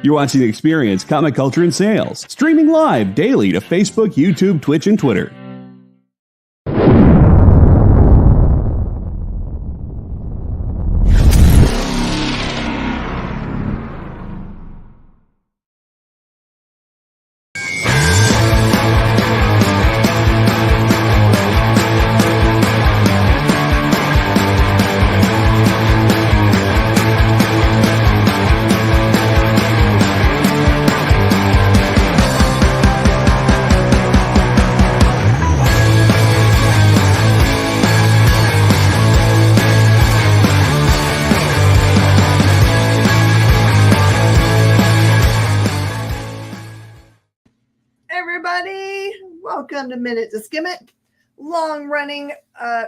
You're watching The Experience, Comic Culture and Sales, streaming live daily to Facebook, YouTube, Twitch, and Twitter. Welcome to Minute To Skim It, long-running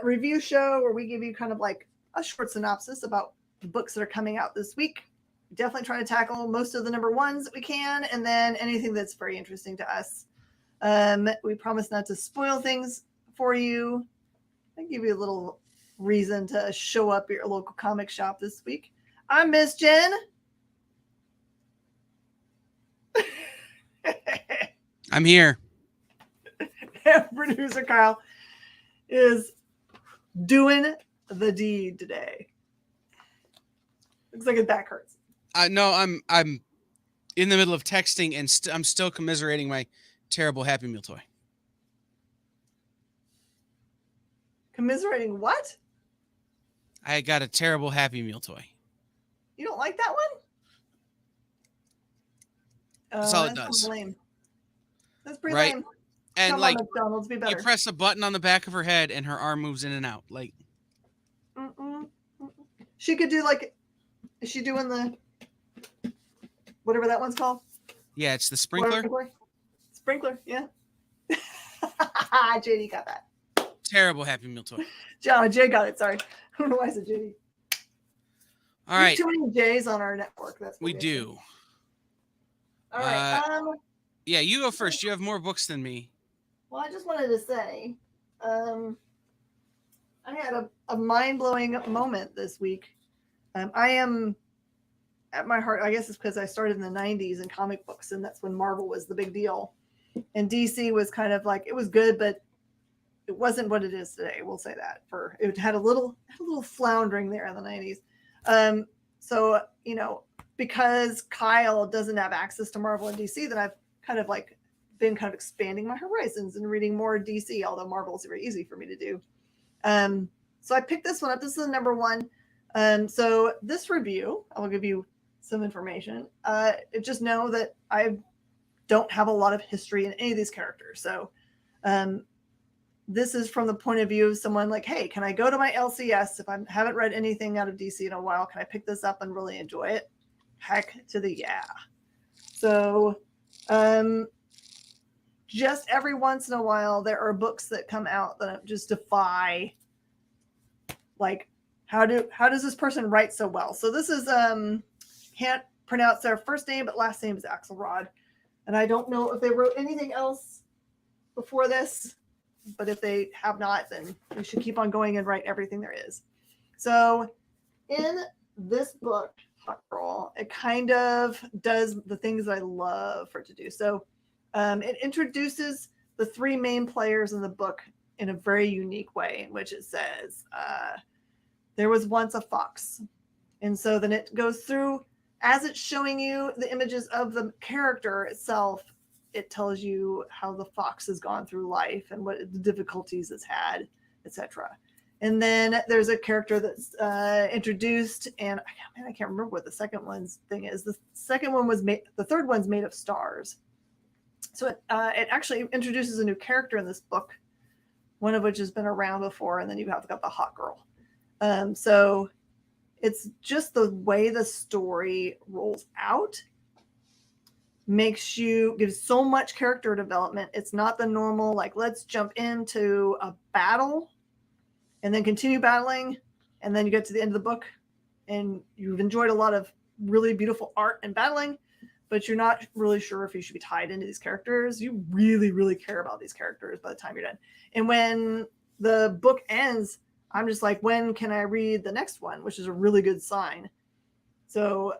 review show where we give you kind of like a short synopsis about the books that are coming out this week. Definitely trying to tackle most of the number ones that we can, and then anything that's very interesting to us. We promise not to spoil things for you. I give you a little reason to show up at your local comic shop this week. I'm Miss Jen. I'm here. Producer Kyle is doing the deed today. Looks like his back hurts. No, I'm in the middle of texting and I'm still commiserating my terrible Happy Meal toy. Commiserating what? I got a terrible Happy Meal toy. You don't like that one? That's all it does. Lame. That's pretty right? lame. And Come like, on, McDonald's, be better. you press a button on the back of her head and her arm moves in and out. Like, she could do like, is she doing the, whatever that one's called? Yeah, it's the sprinkler. Sprinkler, yeah. JD got that. Terrible Happy Meal toy. Jay got it, sorry. I don't know why I said JD. All right. Too many J's on our network. That's we do. All right. Yeah, you go first. You have more books than me. Well, I just wanted to say, I had a mind-blowing moment this week. I am, at my heart, I guess it's because I started in the 90s in comic books, and that's when Marvel was the big deal. And DC was kind of like, it was good, but it wasn't what it is today. We'll say that. It had a little floundering there in the 90s. So, you know, because Kyle doesn't have access to Marvel and DC, then I've kind of like been kind of expanding my horizons and reading more DC, although Marvel is very easy for me to do. So I picked this one up. This is the number one. So this review, I will give you some information. Just know that I don't have a lot of history in any of these characters. So this is from the point of view of someone like, hey, can I go to my LCS if I haven't read anything out of DC in a while? Can I pick this up and really enjoy it? Heck to the yeah. So just every once in a while, there are books that come out that just defy, like, how does this person write so well? So this is, can't pronounce their first name, but last name is Axelrod. And I don't know if they wrote anything else before this, but if they have not, then we should keep on going and write everything there is. So in this book, Hot Girl, it kind of does the things that I love for it to do. So it introduces the three main players in the book in a very unique way, in which it says, there was once a fox. And so then it goes through, as it's showing you the images of the character itself, it tells you how the fox has gone through life and what the difficulties it's had, etc. And then there's a character that's introduced, and I can't remember what the second one's thing is. The second one was made, the third one's made of stars. So it actually introduces a new character in this book, one of which has been around before, and then you have got the hot girl. So it's just the way the story rolls out gives so much character development. It's not the normal, like, let's jump into a battle and then continue battling, and then you get to the end of the book and you've enjoyed a lot of really beautiful art and battling, but you're not really sure if you should be tied into these characters. You really, really care about these characters by the time you're done. And when the book ends, I'm just like, when can I read the next one? Which is a really good sign. So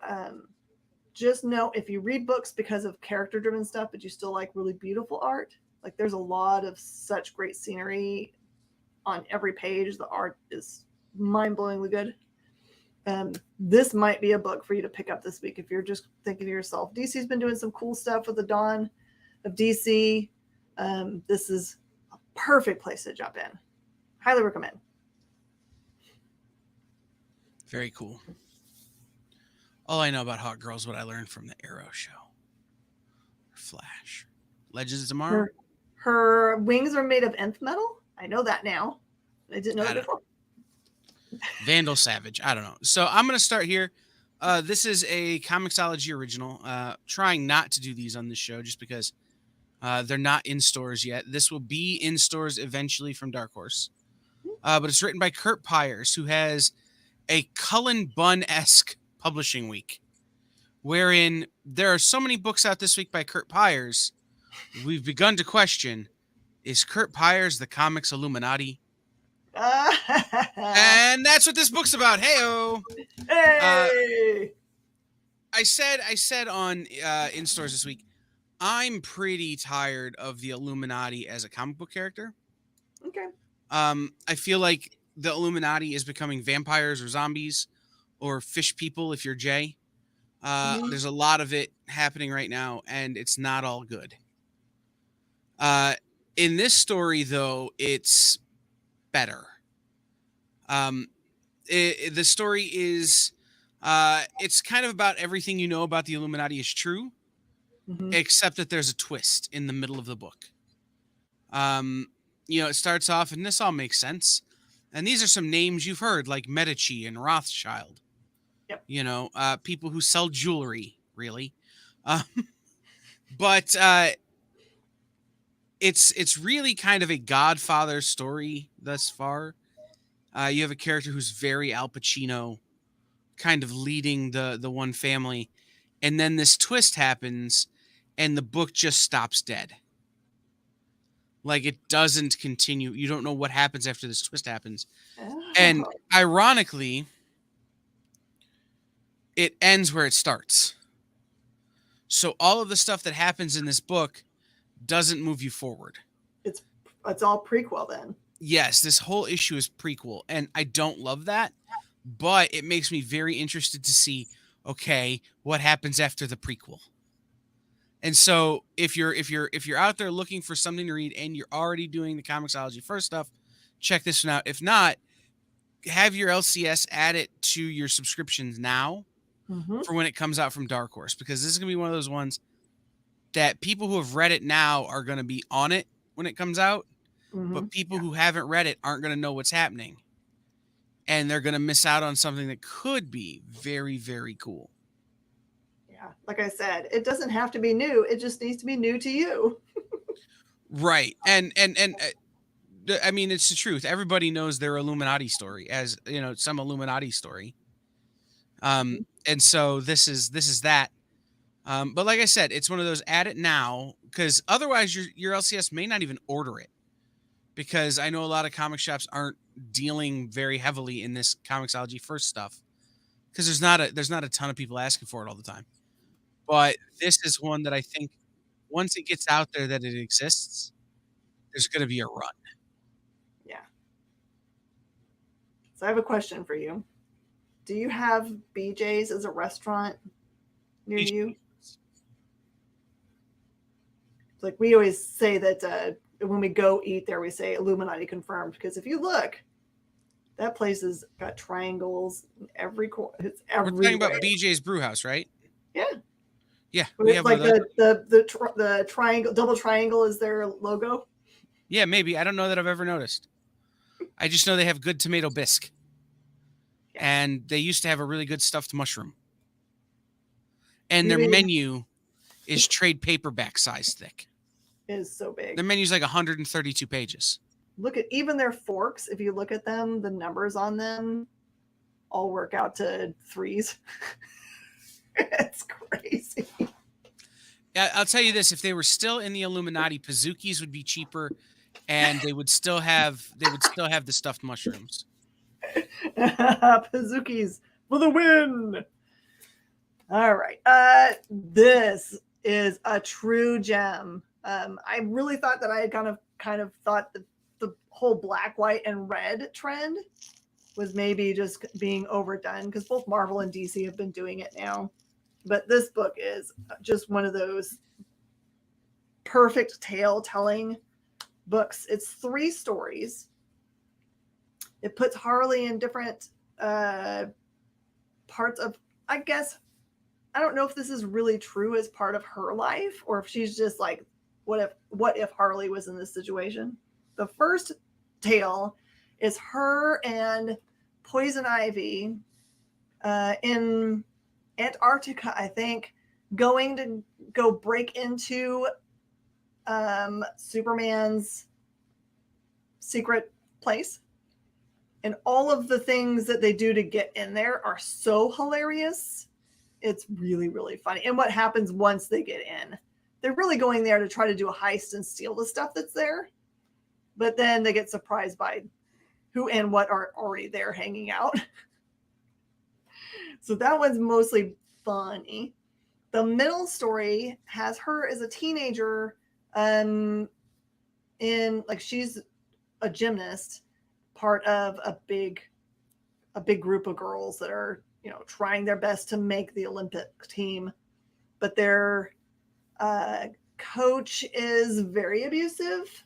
just know if you read books because of character driven stuff, but you still like really beautiful art, like there's a lot of such great scenery on every page. The art is mind-blowingly good. This might be a book for you to pick up this week if you're just thinking to yourself, DC's been doing some cool stuff with the dawn of DC. This is a perfect place to jump in. Highly recommend. Very cool. All I know about Hot Girl is what I learned from the Arrow show. Flash. Legends of Tomorrow. Her wings are made of nth metal. I know that now. I didn't know that before. Vandal Savage. I don't know. So I'm going to start here. This is a Comixology original. Trying not to do these on this show just because they're not in stores yet. This will be in stores eventually from Dark Horse. But it's written by Kurt Pyers, who has a Cullen Bunn-esque publishing week, wherein there are so many books out this week by Kurt Pyers, we've begun to question, is Kurt Pyers the comics Illuminati? And that's what this book's about. Hey-o! Hey! I said on in stores this week, I'm pretty tired of the Illuminati as a comic book character. Okay. I feel like the Illuminati is becoming vampires or zombies or fish people if you're Jay. There's a lot of it happening right now, and it's not all good. In this story, though, it's better. The story is it's kind of about everything you know about the Illuminati is true, except that there's a twist in the middle of the book. It starts off, and this all makes sense. And these are some names you've heard, like Medici and Rothschild. Yep. People who sell jewelry, really. But it's really kind of a Godfather story thus far. You have a character who's very Al Pacino, kind of leading the one family. And then this twist happens, and the book just stops dead. Like, it doesn't continue. You don't know what happens after this twist happens. Oh. And ironically, it ends where it starts. So all of the stuff that happens in this book doesn't move you forward. It's all prequel then. Yes, this whole issue is prequel, and I don't love that, but it makes me very interested to see, okay, what happens after the prequel. And so if you're out there looking for something to read and you're already doing the Comixology first stuff, check this one out. If not, have your LCS add it to your subscriptions now for when it comes out from Dark Horse, because this is going to be one of those ones that people who have read it now are going to be on it when it comes out, but people who haven't read it aren't going to know what's happening. And they're going to miss out on something that could be very, very cool. Like I said, it doesn't have to be new. It just needs to be new to you. Right. And I mean, it's the truth. Everybody knows their Illuminati story as, some Illuminati story. And so this is that. But like I said, it's one of those add it now, because otherwise your LCS may not even order it, because I know a lot of comic shops aren't dealing very heavily in this Comixology first stuff, because there's not a ton of people asking for it all the time. But this is one that I think once it gets out there that it exists, there's going to be a run. Yeah. So I have a question for you. Do you have BJ's as a restaurant near you? Like, we always say that when we go eat there, we say Illuminati confirmed, because if you look, that place has got triangles in every corner. It's everywhere. We're talking about BJ's Brewhouse, right? Yeah. Yeah, we have like the triangle, double triangle is their logo. Yeah, maybe. I don't know that I've ever noticed. I just know they have good tomato bisque. Yeah. And they used to have a really good stuffed mushroom. And their menu is trade paperback size thick. It is so big. Their menu's like 132 pages. Look at even their forks. If you look at them, the numbers on them all work out to 3s. It's crazy. Yeah, I'll tell you this: if they were still in the Illuminati, Pazookies would be cheaper, and they would still have the stuffed mushrooms. Pazookies for the win! All right. This is a true gem. I really thought that I had kind of thought that the whole black, white, and red trend was maybe just being overdone because both Marvel and DC have been doing it now. But this book is just one of those perfect tale telling books. It's 3 stories. It puts Harley in different parts of, I guess, I don't know if this is really true as part of her life or if she's just like, what if Harley was in this situation? The first tale is her and Poison Ivy in Antarctica, I think, going to go break into Superman's secret place. And all of the things that they do to get in there are so hilarious. It's really, really funny. And what happens once they get in? They're really going there to try to do a heist and steal the stuff that's there. But then they get surprised by who and what are already there hanging out. So that one's mostly funny. The middle story has her as a teenager in, like, she's a gymnast, part of a big group of girls that are, you know, trying their best to make the Olympic team, but their coach is very abusive.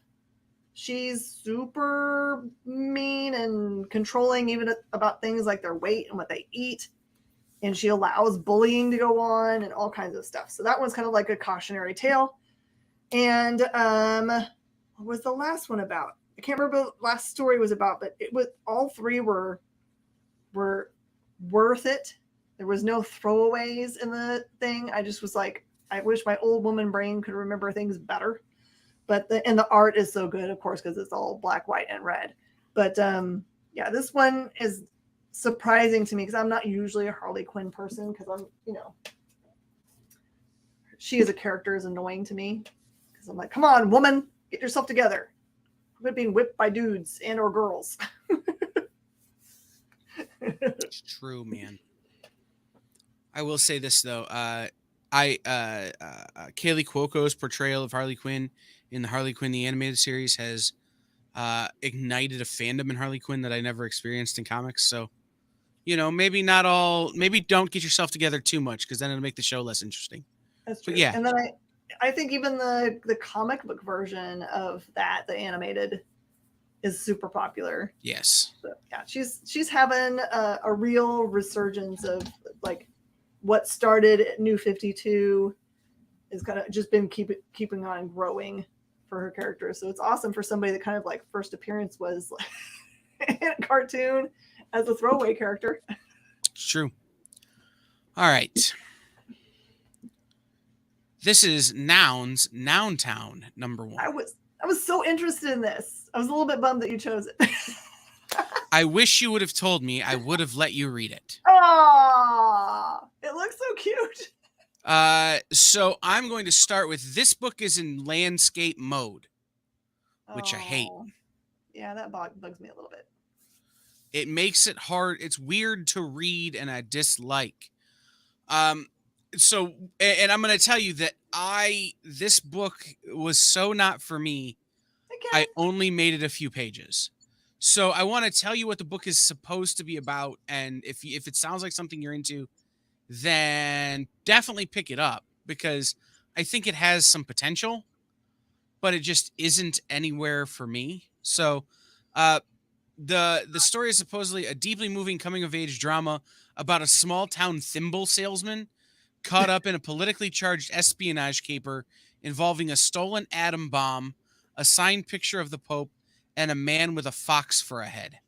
She's super mean and controlling, even about things like their weight and what they eat. And she allows bullying to go on and all kinds of stuff. So that one's kind of like a cautionary tale. And what was the last one about? I can't remember what the last story was about, but it was, all 3 were worth it. There was no throwaways in the thing. I just was like, I wish my old woman brain could remember things better. But the art is so good, of course, because it's all black, white, and red. But yeah, this one is surprising to me because I'm not usually a Harley Quinn person because I'm, you know, she as a character is annoying to me because I'm like, come on, woman, get yourself together. Quit being whipped by dudes and or girls. It's true, man. I will say this though. Kaylee Cuoco's portrayal of Harley Quinn in the Harley Quinn the Animated Series has ignited a fandom in Harley Quinn that I never experienced in comics. So, you know, maybe don't get yourself together too much because then it'll make the show less interesting. That's true. But yeah. And then I think even the comic book version of that, the animated, is super popular. Yes. So, yeah, she's having a real resurgence of like what started at New 52 is kind of just been keeping on growing for her character. So it's awesome for somebody that kind of like first appearance was in a cartoon as a throwaway character. It's true. All right. This is Noun's Noun Town #1. I was so interested in this. I was a little bit bummed that you chose it. I wish you would have told me. I would have let you read it. Oh, it looks so cute. So I'm going to start with this book is in landscape mode, which I hate. Yeah, that bugs me a little bit. It makes it hard. It's weird to read and I dislike. So, and I'm going to tell you that this book was so not for me. Okay. I only made it a few pages. So I want to tell you what the book is supposed to be about. And if it sounds like something you're into, then definitely pick it up because I think it has some potential, but it just isn't anywhere for me. So, the story is supposedly a deeply moving coming of age drama about a small town thimble salesman caught up in a politically charged espionage caper involving a stolen atom bomb, a signed picture of the Pope, and a man with a fox for a head.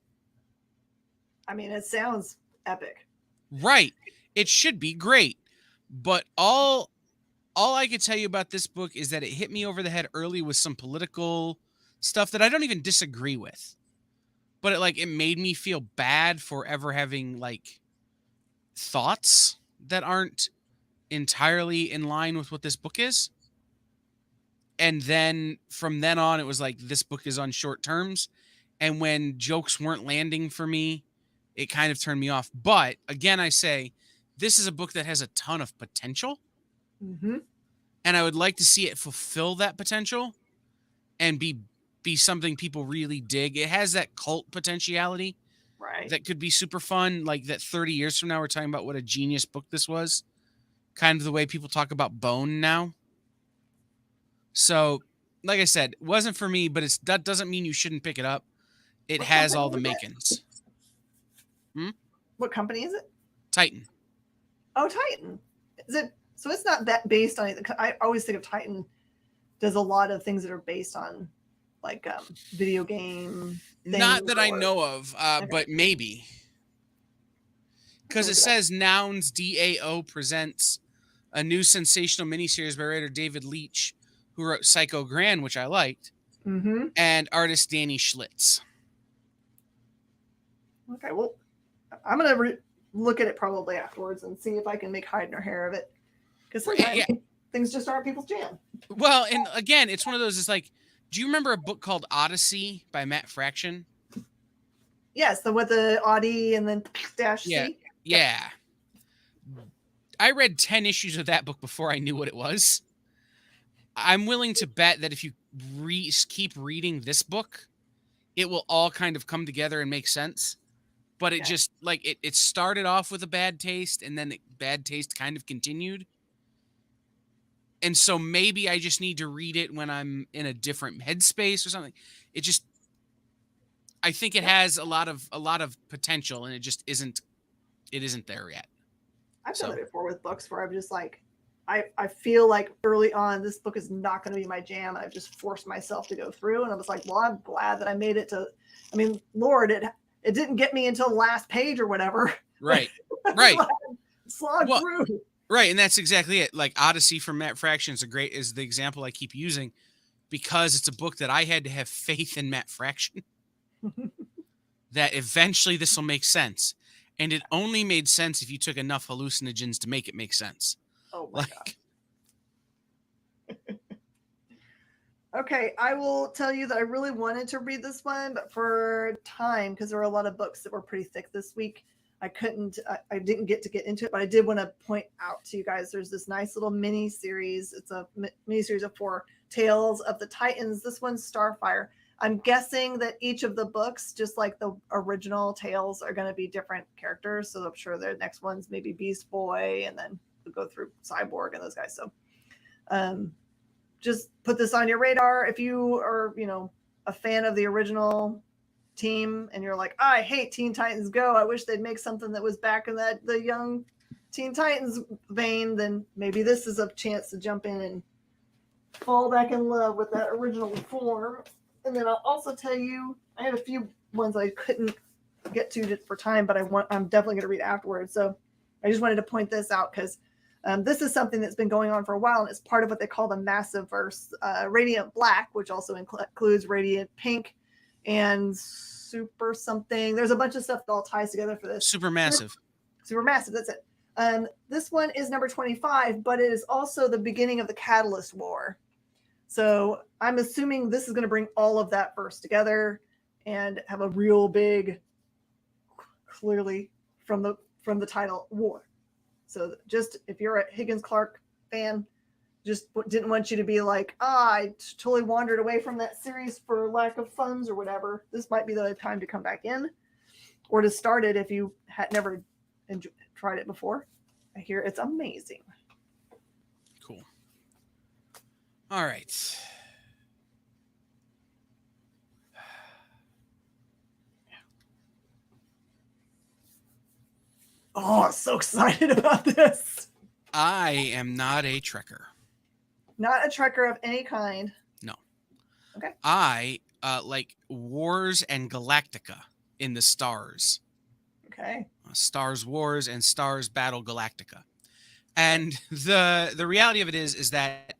I mean, it sounds epic. Right. It should be great. But all I could tell you about this book is that it hit me over the head early with some political stuff that I don't even disagree with. But it made me feel bad for ever having like thoughts that aren't entirely in line with what this book is. And then from then on, it was like, this book is on short terms. And when jokes weren't landing for me, it kind of turned me off. But again, I say this is a book that has a ton of potential, Mm-hmm. and I would like to see it fulfill that potential and be something people really dig. It has that cult potentiality Right. that could be super fun. Like that 30 years from now, we're talking about what a genius book this was. Kind of the way people talk about Bone now. So, like I said, it wasn't for me, but that doesn't mean you shouldn't pick it up. It What has company all the is it? makings. What company is it? Titan. Oh, Titan. Is it? So it's not that based on anything. I always think of Titan does a lot of things that are based on like video game Not things that I or- know of, Okay. but maybe. Because it Look it up. says Nouns DAO presents a new sensational miniseries by writer David Leitch, who wrote Psycho Grand, which I liked, Mm-hmm. and artist Danny Schlitz. Okay, well, I'm gonna look at it probably afterwards and see if I can make hide nor hair of it. Because sometimes Yeah. things just aren't people's jam. Well, and again, it's one of those, it's like, do you remember a book called Odyssey by Matt Fraction? Yes, with the Audi and then dash Yeah. C. Yeah. I read 10 issues of that book before I knew what it was. I'm willing to bet that if you keep reading this book, it will all kind of come together and make sense. But it just, like, it started off with a bad taste, and then the bad taste kind of continued. And so maybe I just need to read it when I'm in a different headspace or something. It just, I think it has a lot of potential, and it just isn't there yet. I've done that before with books where I'm just like, I feel like early on this book is not going to be my jam, and I've just forced myself to go through. And I was like, well, I'm glad that I made it to. I mean, Lord, it didn't get me until the last page or whatever. Right, right. Slog through. Right, and that's exactly it. Like Odyssey from Matt Fraction is the example I keep using, because it's a book that I had to have faith in Matt Fraction that eventually this will make sense. And it only made sense if you took enough hallucinogens to make it make sense. Oh my God. Okay, I will tell you that I really wanted to read this one, but for time, because there were a lot of books that were pretty thick this week, I didn't get into it, but I did want to point out to you guys, there's this nice little mini series. It's a mini series of 4 Tales of the Titans. This one's Starfire. I'm guessing that each of the books, just like the original Tales, are going to be different characters. So I'm sure the next one's maybe Beast Boy, and then we'll go through Cyborg and those guys. So just put this on your radar. If you are, a fan of the original team and you're like, I hate Teen Titans Go, I wish they'd make something that was back in the young Teen Titans vein, then maybe this is a chance to jump in and fall back in love with that original form. And then I'll also tell you, I had a few ones I couldn't get to for time, but I'm definitely going to read afterwards. So I just wanted to point this out because this is something that's been going on for a while, and it's part of what they call the Massive Verse. Radiant Black, which also includes Radiant Pink and Super something. There's a bunch of stuff that all ties together for this. Supermassive. Supermassive, that's it. This one is number 25, but it is also the beginning of the Catalyst War. So I'm assuming this is going to bring all of that verse together and have a real big, clearly from the title, war. So just if you're a Higgins Clark fan, just didn't want you to be like, I totally wandered away from that series for lack of funds or whatever. This might be the time to come back in, or to start it if you had never tried it before. I hear it's amazing. Cool. All right. Oh, I'm so excited about this. I am not a Trekker. Not a Trekker of any kind. No. Okay. I like Wars and Galactica in the Stars. Okay. Stars Wars and Stars Battle Galactica. And the reality of it is that,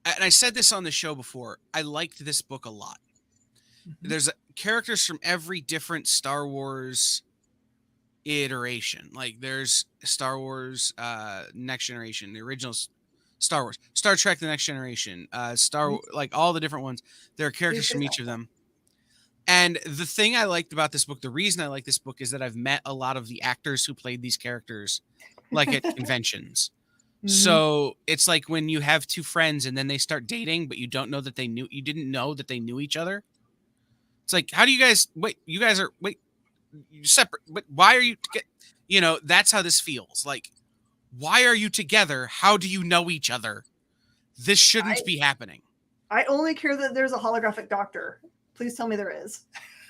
and I said this on the show before, I liked this book a lot. Mm-hmm. There's characters from every different Star Wars iteration. Like there's Star Wars Next Generation, the original Star Wars, Star Trek The Next Generation, like all the different ones. There are characters from each of them. And the thing I liked about this book, the reason I like this book, is that I've met a lot of the actors who played these characters like at conventions. Mhm. So it's like when you have two friends and then they start dating, but you didn't know that they knew each other. It's like, how do you guys wait? You guys are you separate, but why are you together? That's how this feels. Like, why are you together? How do you know each other? This shouldn't be happening. I only care that there's a holographic doctor. Please tell me there is.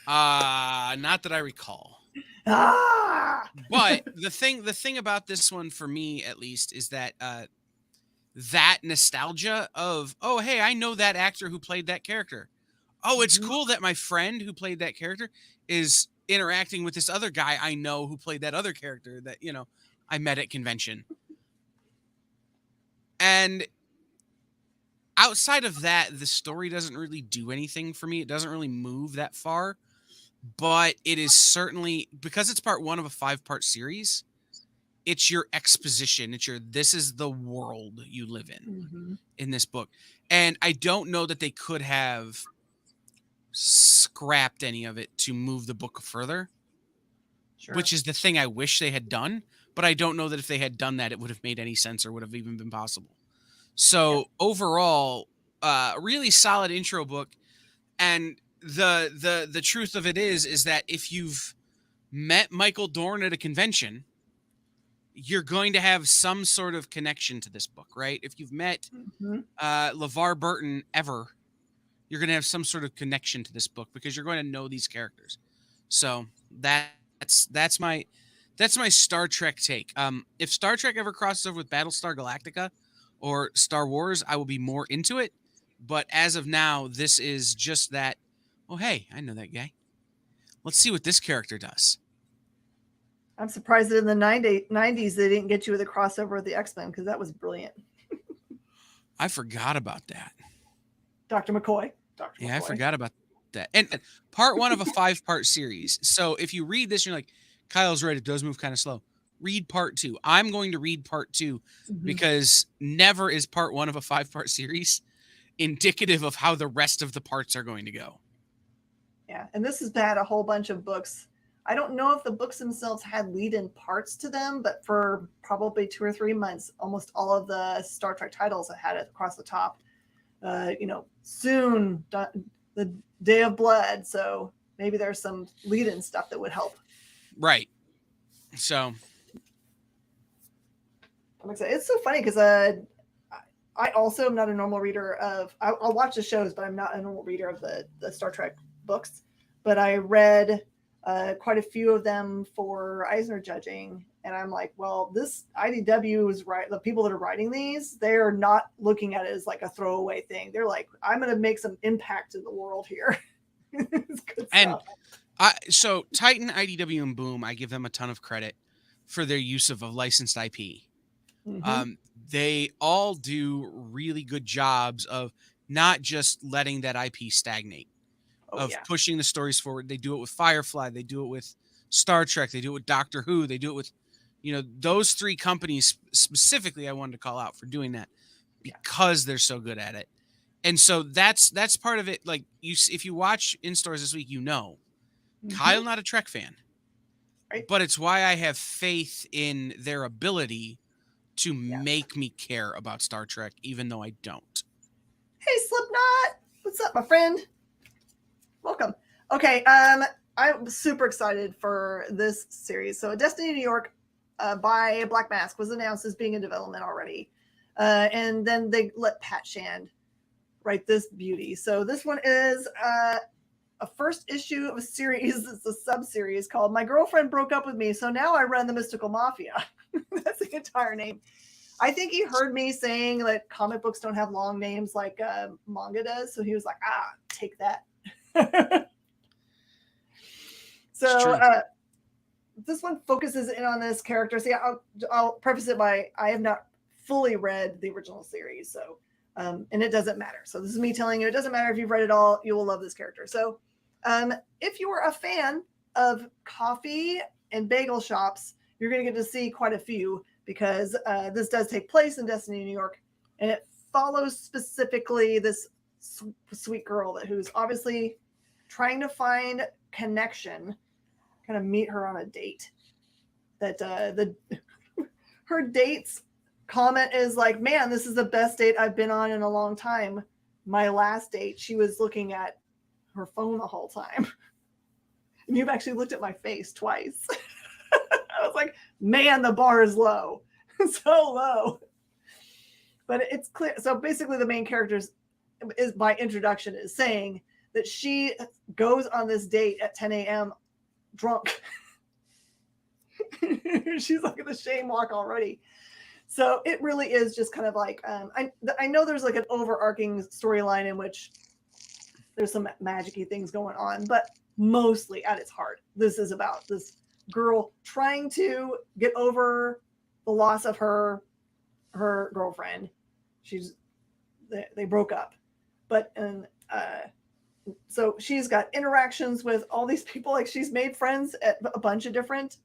Not that I recall. Ah! But the thing about this one, for me at least, is that that nostalgia of, oh, hey, I know that actor who played that character. Oh, it's cool that my friend who played that character is interacting with this other guy I know who played that other character that, I met at convention. And outside of that, the story doesn't really do anything for me. It doesn't really move that far. But it is certainly, because it's part 1 of a 5-part series, it's your exposition. It's this is the world you live in this book. And I don't know that they could have scrapped any of it to move the book further, which is the thing I wish they had done. But I don't know that if they had done that, it would have made any sense or would have even been possible. So overall, really solid intro book. And the truth of it is that if you've met Michael Dorn at a convention, you're going to have some sort of connection to this book, right? If you've met LeVar Burton ever, you're going to have some sort of connection to this book because you're going to know these characters. So that's my Star Trek take. If Star Trek ever crosses over with Battlestar Galactica or Star Wars, I will be more into it. But as of now, this is just that, oh, hey, I know that guy. Let's see what this character does. I'm surprised that in the 90s they didn't get you with a crossover with the X-Men, because that was brilliant. I forgot about that. Dr. McCoy. I forgot about that. And part 1 of a 5-part series. So if you read this, you're like, Kyle's right, it does move kind of slow. Read part 2. I'm going to read part 2 because never is part 1 of a 5-part series indicative of how the rest of the parts are going to go. Yeah, and this has had a whole bunch of books. I don't know if the books themselves had lead-in parts to them, but for probably 2 or 3 months, almost all of the Star Trek titles had it across the top. Soon, the Day of Blood. So maybe there's some lead-in stuff that would help. Right. So I'm excited. It's so funny because I also am not a normal reader of. I'll watch the shows, but I'm not a normal reader of the Star Trek books. But I read quite a few of them for Eisner judging, and I'm like, well, this IDW is right. The people that are writing these, they're not looking at it as like a throwaway thing. They're like, I'm going to make some impact in the world here. It's good and stuff. So Titan, IDW, and Boom, I give them a ton of credit for their use of licensed IP. They all do really good jobs of not just letting that IP stagnate, pushing the stories forward. They do it with Firefly. They do it with Star Trek. They do it with Doctor Who. They do it with, those 3 companies specifically I wanted to call out for doing that because they're so good at it. And so that's part of it. Like if you watch in stores this week, Kyle, not a Trek fan, right? But it's why I have faith in their ability to make me care about Star Trek, even though I don't. Hey, Slipknot. What's up, my friend? Welcome. Okay. I'm super excited for this series. So Destiny New York by Black Mask was announced as being in development already. And then they let Pat Shand write this beauty. So this one is a first issue of a series. It's a sub-series called My Girlfriend Broke Up With Me, So Now I Run the Mystical Mafia. That's the entire name. I think he heard me saying that comic books don't have long names like manga does. So he was like, take that. So this one focuses in on this character. See, I'll preface it by I have not fully read the original series. So, and it doesn't matter. So this is me telling you, it doesn't matter if you've read it all, you will love this character. So if you are a fan of coffee and bagel shops, you're going to get to see quite a few because this does take place in Destiny, New York. And it follows specifically this sweet girl who's obviously trying to find connection, kind of meet her on a date. That her date's comment is like, man, this is the best date I've been on in a long time. My last date, she was looking at her phone the whole time. And you've actually looked at my face twice. I was like, man, the bar is low. So low. But it's clear. So basically the main character is by introduction is saying that she goes on this date at 10 a.m. drunk. She's like the shame walk already. So it really is just kind of like, I know there's like an overarching storyline in which there's some magic-y things going on, but mostly at its heart, this is about this girl trying to get over the loss of her girlfriend. They broke up, but so she's got interactions with all these people. Like she's made friends at a bunch of different,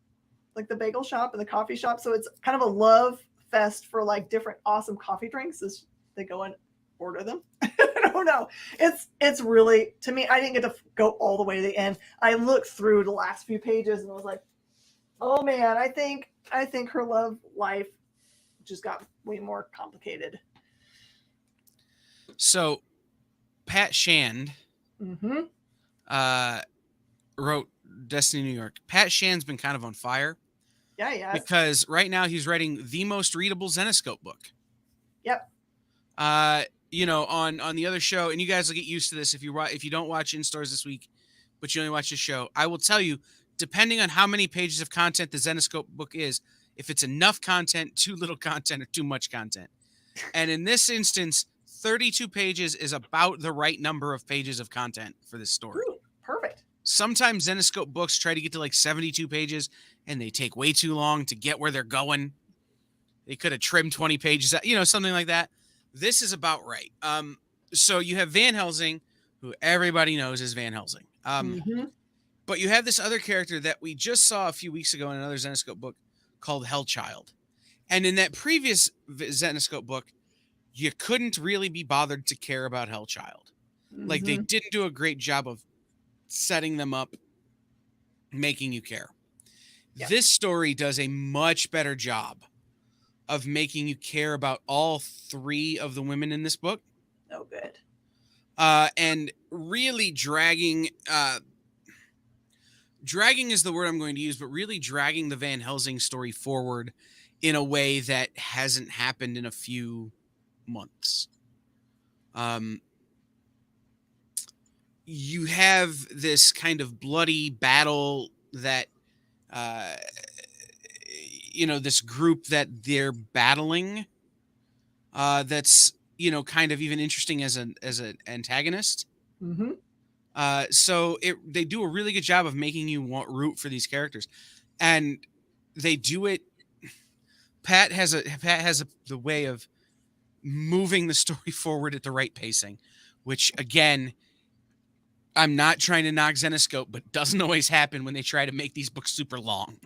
like the bagel shop and the coffee shop. So it's kind of a love fest for like different awesome coffee drinks as they go and order them. I don't know. It's really, to me, I didn't get to go all the way to the end. I looked through the last few pages and was like, oh man, I think her love life just got way more complicated. So Pat Shand wrote Destiny New York. Pat Shand's been kind of on fire. Yeah. Because right now he's writing the most readable Zenescope book. Yep. You know, on the other show, and you guys will get used to this if you don't watch In Stores this week, but you only watch the show. I will tell you, depending on how many pages of content the Zenescope book is, if it's enough content, too little content, or too much content. And in this instance, 32 pages is about the right number of pages of content for this story. Ooh, perfect. Sometimes Zenescope books try to get to like 72 pages, and they take way too long to get where they're going. They could have trimmed 20 pages, something like that. This is about right. So you have Van Helsing, who everybody knows is Van Helsing. But you have this other character that we just saw a few weeks ago in another Zenescope book called Hellchild. And in that previous Zenescope book, you couldn't really be bothered to care about Hellchild. Like they didn't do a great job of setting them up, making you care. Yeah. This story does a much better job of making you care about all three of the women in this book. Oh, good. And really dragging is the word I'm going to use, but really dragging the Van Helsing story forward in a way that hasn't happened in a few months. You have this kind of bloody battle that this group that they're battling that's kind of even interesting as an antagonist. So they do a really good job of making you root for these characters, and they do it. Pat has the way of moving the story forward at the right pacing, which again, I'm not trying to knock Zenescope, but doesn't always happen when they try to make these books super long.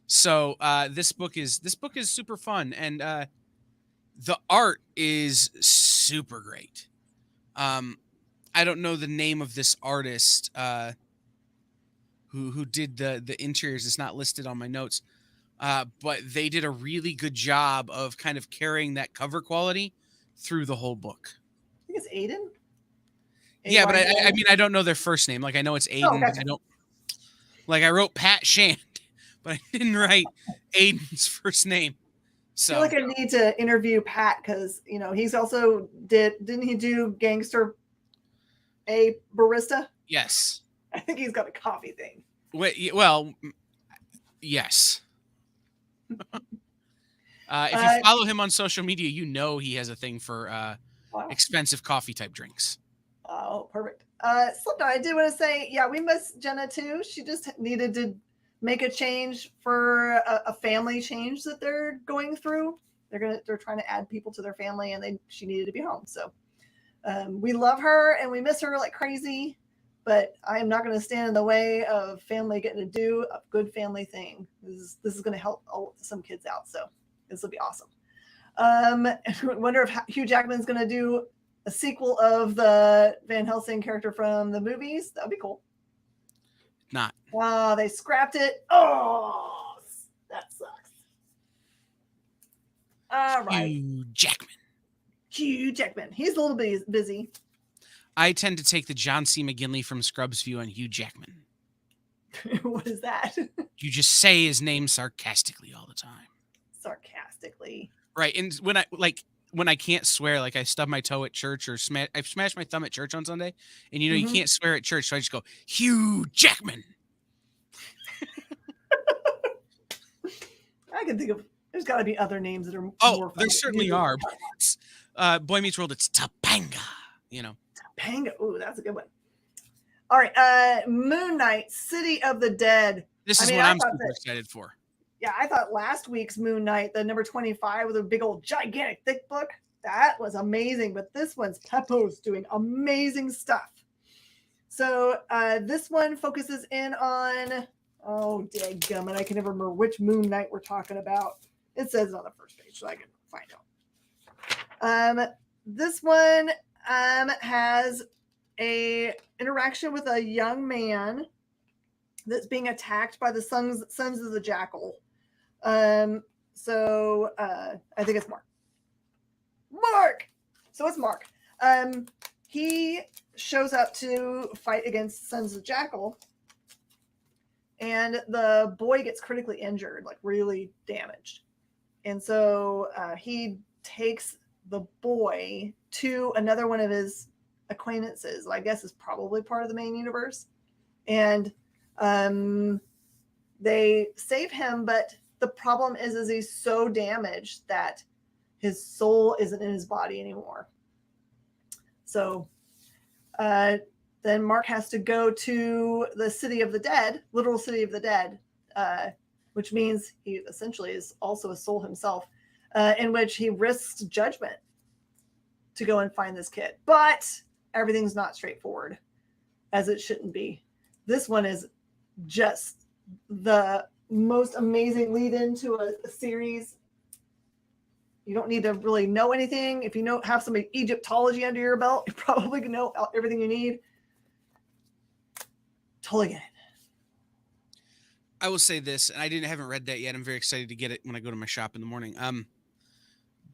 So this book is super fun, and the art is super great. I don't know the name of this artist who did the interiors. It's not listed on my notes, but they did a really good job of kind of carrying that cover quality through the whole book. I think it's Aiden. Yeah, but I mean, I don't know their first name. Like I know it's Aiden. Oh, gotcha. I don't. Like I wrote Pat Shand, but I didn't write Aiden's first name. So I feel like I need to interview Pat because he's also didn't he do Gangster A Barista? Yes. I think he's got a coffee thing. Well, yes. If you follow him on social media, he has a thing for expensive coffee type drinks. Oh, perfect. Slipknot, I did want to say, yeah, we miss Jenna too. She just needed to make a change for a family change that they're going through. They're trying to add people to their family, and she needed to be home. So we love her and we miss her like crazy, but I am not going to stand in the way of family getting to do a good family thing. This is going to help some kids out. So this will be awesome. I wonder if Hugh Jackman's going to do a sequel of the Van Helsing character from the movies. That would be cool. Not. Wow, they scrapped it. Oh, that sucks. All right. Hugh Jackman. Hugh Jackman. He's a little bit busy. I tend to take the John C. McGinley from Scrubs view on Hugh Jackman. What is that? You just say his name sarcastically all the time. Sarcastically. Right. And when I can't swear, like I stub my toe at church or I've smashed my thumb at church on Sunday, and you can't swear at church, so I just go, Hugh Jackman. I can think of, there's got to be other names that are more Oh, fun. there certainly are. But it's, Boy Meets World, it's Topanga, Topanga. Ooh, that's a good one. All right. Moon Knight, City of the Dead. This is what I'm super excited for. Yeah, I thought last week's Moon Knight, the number 25 with a big old gigantic thick book, that was amazing. But this one's Peppo's doing amazing stuff. So this one focuses in on, oh, dadgummit, I can never remember which Moon Knight we're talking about. It says it on the first page, so I can find out. This one has a interaction with a young man that's being attacked by the sons of the Jackal. So I think it's Mark. So it's Mark. He shows up to fight against Sons of Jackal, and the boy gets critically injured, like really damaged. And so he takes the boy to another one of his acquaintances, I guess is probably part of the main universe. And they save him, but the problem is he's so damaged that his soul isn't in his body anymore. So then Mark has to go to the City of the Dead, literal City of the Dead, which means he essentially is also a soul himself, in which he risks judgment to go and find this kid. But everything's not straightforward, as it shouldn't be. This one is just the most amazing lead into a series. You don't need to really know anything. If you have some Egyptology under your belt, you probably know everything you need. Totally get it. I will say this, and I haven't read that yet. I'm very excited to get it when I go to my shop in the morning.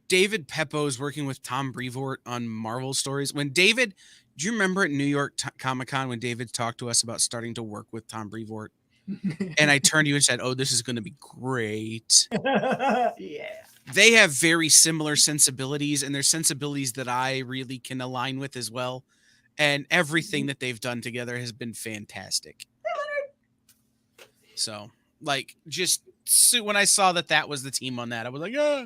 David Peppo is working with Tom Brevoort on Marvel stories. Do you remember at New York Comic-Con when David talked to us about starting to work with Tom Brevoort? And I turned to you and said, oh, this is going to be great. Yeah. They have very similar sensibilities, and they're sensibilities that I really can align with as well. And everything that they've done together has been fantastic. So, when I saw that was the team on that, I was like, ah.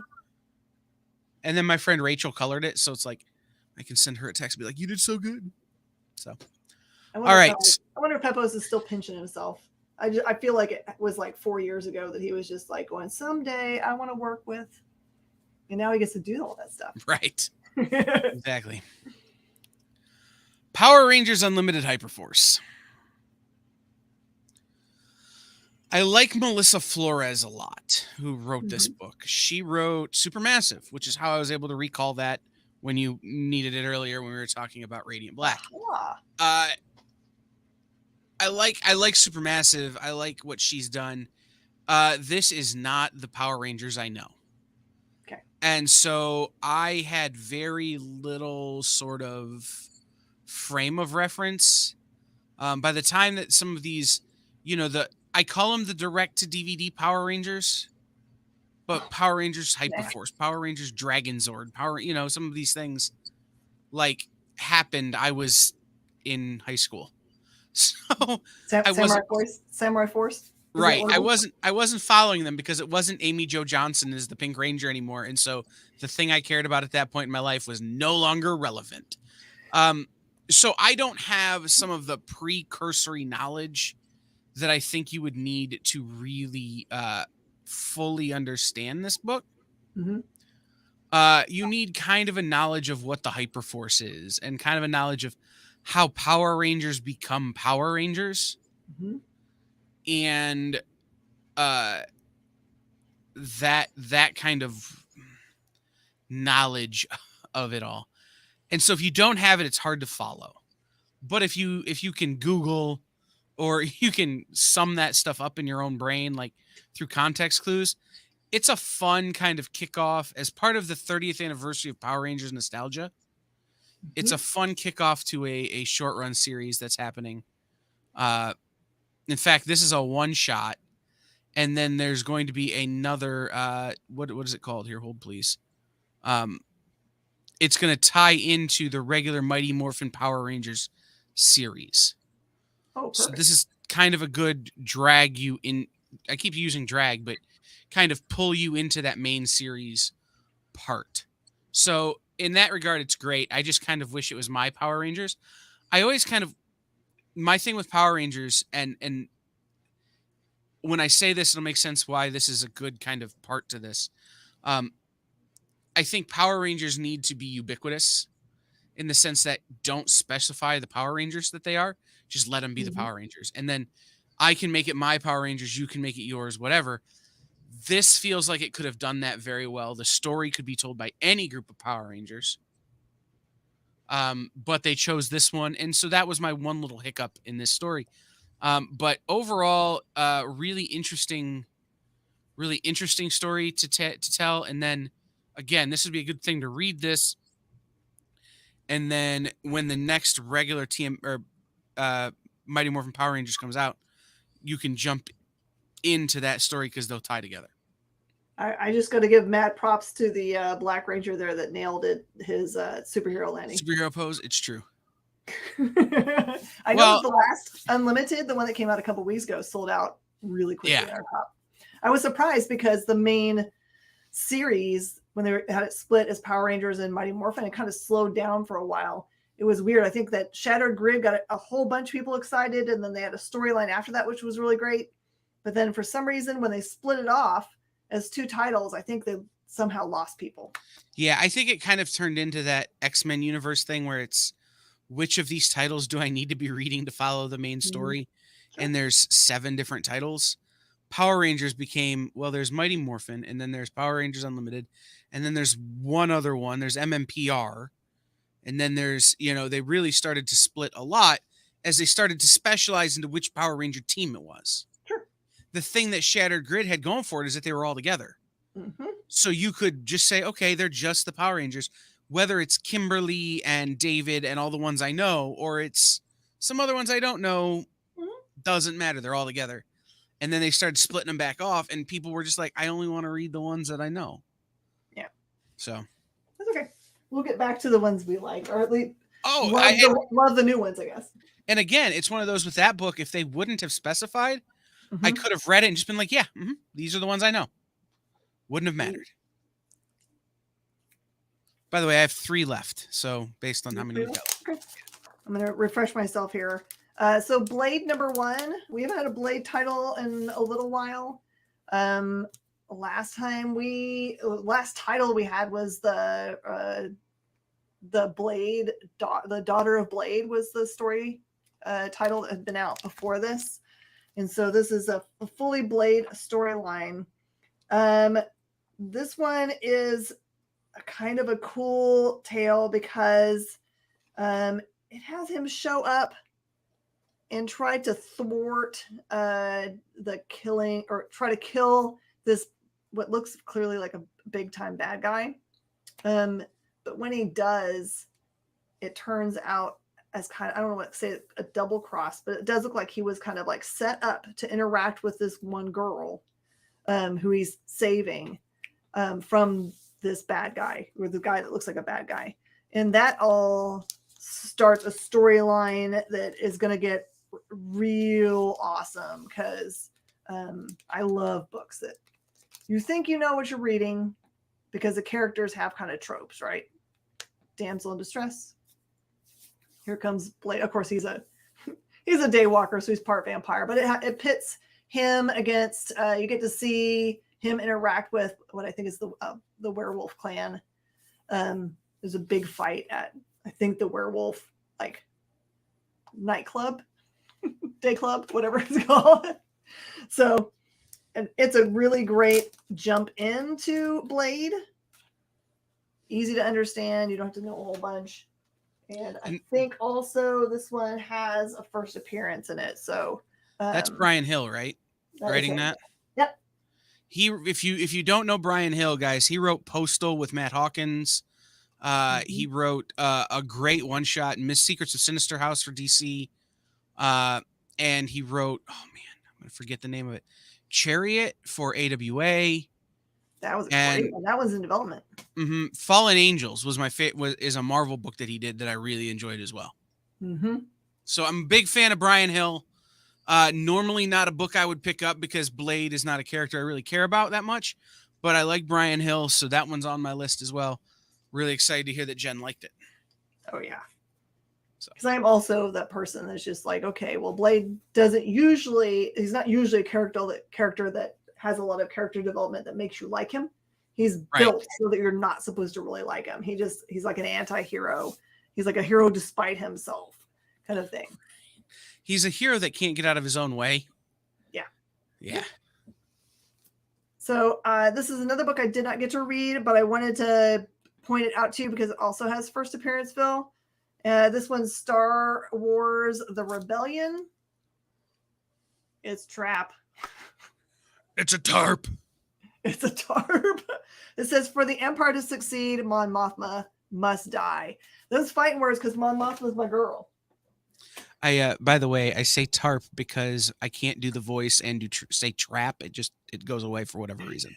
And then my friend Rachel colored it, so it's like I can send her a text and be like, you did so good. So, all right. I wonder if Peppo's is still pinching himself. I feel like it was like 4 years ago that he was just like going, someday I want to work with. And now he gets to do all that stuff. Right. Exactly. Power Rangers Unlimited Hyperforce. I like Melissa Flores a lot, who wrote this book. She wrote Supermassive, which is how I was able to recall that when you needed it earlier when we were talking about Radiant Black. I like Supermassive. I like what she's done. This is not the Power Rangers I know. Okay. And so I had very little sort of frame of reference. By the time that some of these, I call them the direct-to-DVD Power Rangers, but Power Rangers Hyperforce, Power Rangers Dragon Zord, some of these things happened. I was in high school, so Samurai Force. Right, I wasn't following them because it wasn't Amy Jo Johnson as the Pink Ranger anymore, and so the thing I cared about at that point in my life was no longer relevant. So I don't have some of the precursory knowledge that I think you would need to really fully understand this book. You need kind of a knowledge of what the Hyperforce is and kind of a knowledge of how Power Rangers become Power Rangers. And that kind of knowledge of it all. And so if you don't have it, it's hard to follow. But if you can Google, or you can sum that stuff up in your own brain, like through context clues, it's a fun kind of kickoff as part of the 30th anniversary of Power Rangers nostalgia. It's a fun kickoff to a short run series that's happening. In fact, this is a one shot, and then there's going to be another. What is it called? Here, hold please. It's going to tie into the regular Mighty Morphin Power Rangers series. Oh, perfect. So this is kind of a good drag you in. I keep using drag, but kind of pull you into that main series part. So in that regard, it's great. I just kind of wish it was my Power Rangers. I always kind of, my thing with Power Rangers, and when I say this, it'll make sense why this is a good kind of part to this. I think Power Rangers need to be ubiquitous in the sense that don't specify the Power Rangers that they are. Just let them be the Power Rangers. And then I can make it my Power Rangers. You can make it yours, whatever. This feels like it could have done that very well. The story could be told by any group of Power Rangers. But they chose this one. And so that was my one little hiccup in this story. But overall, really interesting story to tell. And then again, this would be a good thing to read this. And then when the next regular Mighty Morphin Power Rangers comes out, you can jump into that story because they'll tie together. I just got to give mad props to the Black Ranger there that nailed it, his superhero landing. Superhero pose, it's true. I know that the last Unlimited, the one that came out a couple weeks ago, sold out really quickly. Yeah. I was surprised because the main series, when they had it split as Power Rangers and Mighty Morphin, it kind of slowed down for a while. It was weird. I think that Shattered Grid got a whole bunch of people excited, and then they had a storyline after that, which was really great. But then for some reason, when they split it off as two titles, I think they somehow lost people. Yeah, I think it kind of turned into that X-Men universe thing where it's, which of these titles do I need to be reading to follow the main story? Sure. And there's 7 different titles. Power Rangers became, well, there's Mighty Morphin, and then there's Power Rangers Unlimited, and then there's one other one. There's MMPR. And then there's, they really started to split a lot as they started to specialize into which Power Ranger team it was. Sure. The thing that Shattered Grid had going for it is that they were all together. So you could just say, okay, they're just the Power Rangers, whether it's Kimberly and David and all the ones I know, or it's some other ones I don't know, doesn't matter. They're all together. And then they started splitting them back off, and people were just like, I only want to read the ones that I know. Yeah. So. That's okay. We'll get back to the ones we like, or at least love the new ones, I guess. And again, it's one of those with that book, if they wouldn't have specified, I could have read it and just been like, yeah, these are the ones I know. Wouldn't have mattered. By the way, I have 3 left. So based on how many we got. Okay. I'm going to refresh myself here. So Blade #1, we haven't had a Blade title in a little while. Last title we had was the Blade, the Daughter of Blade was the story title that had been out before this. And so this is a fully Blade storyline. This one is a kind of a cool tale because it has him show up and try to thwart the killing, or try to kill this, what looks clearly like a big time bad guy. But when he does, it turns out as kind of, I don't know what to say, a double cross, but it does look like he was kind of like set up to interact with this one girl who he's saving from this bad guy, or the guy that looks like a bad guy. And that all starts a storyline that is going to get real awesome because I love books that you think you know what you're reading because the characters have kind of tropes, right? Damsel in distress. Here comes Blade. Of course, he's a daywalker, so he's part vampire, but it pits him against, you get to see him interact with what I think is the werewolf clan. There's a big fight at, I think, the werewolf like nightclub, day club, whatever it's called. So, and it's a really great jump into Blade. Easy to understand. You don't have to know a whole bunch. And I think also this one has a first appearance in it. So that's Brian Hill, right? Writing that? Yep. if you don't know Brian Hill, guys, he wrote Postal with Matt Hawkins. He wrote a great one shot, Miss Secrets of Sinister House for DC. And he wrote, oh man, I'm gonna forget the name of it, Chariot for AWA. That was a great one. That one's in development. Fallen Angels was is a Marvel book that he did that I really enjoyed as well. So I'm a big fan of Brian Hill. Normally not a book I would pick up because Blade is not a character I really care about that much, but I like Brian Hill, so that one's on my list as well. Really excited to hear that Jen liked it. Oh yeah. Because I'm also that person that's just like, okay, well, Blade he's not usually a character that has a lot of character development that makes you like him. He's built so that you're not supposed to really like him. He's like an anti-hero. He's like a hero despite himself kind of thing. He's a hero that can't get out of his own way. Yeah. So this is another book I did not get to read, but I wanted to point it out to you because it also has first appearance, Phil. This one's Star Wars The Rebellion. It's Trap. It's a tarp. It's a tarp. It says, for the Empire to succeed, Mon Mothma must die. Those fighting words because Mon Mothma's my girl. By the way, I say tarp because I can't do the voice and say trap. It goes away for whatever reason.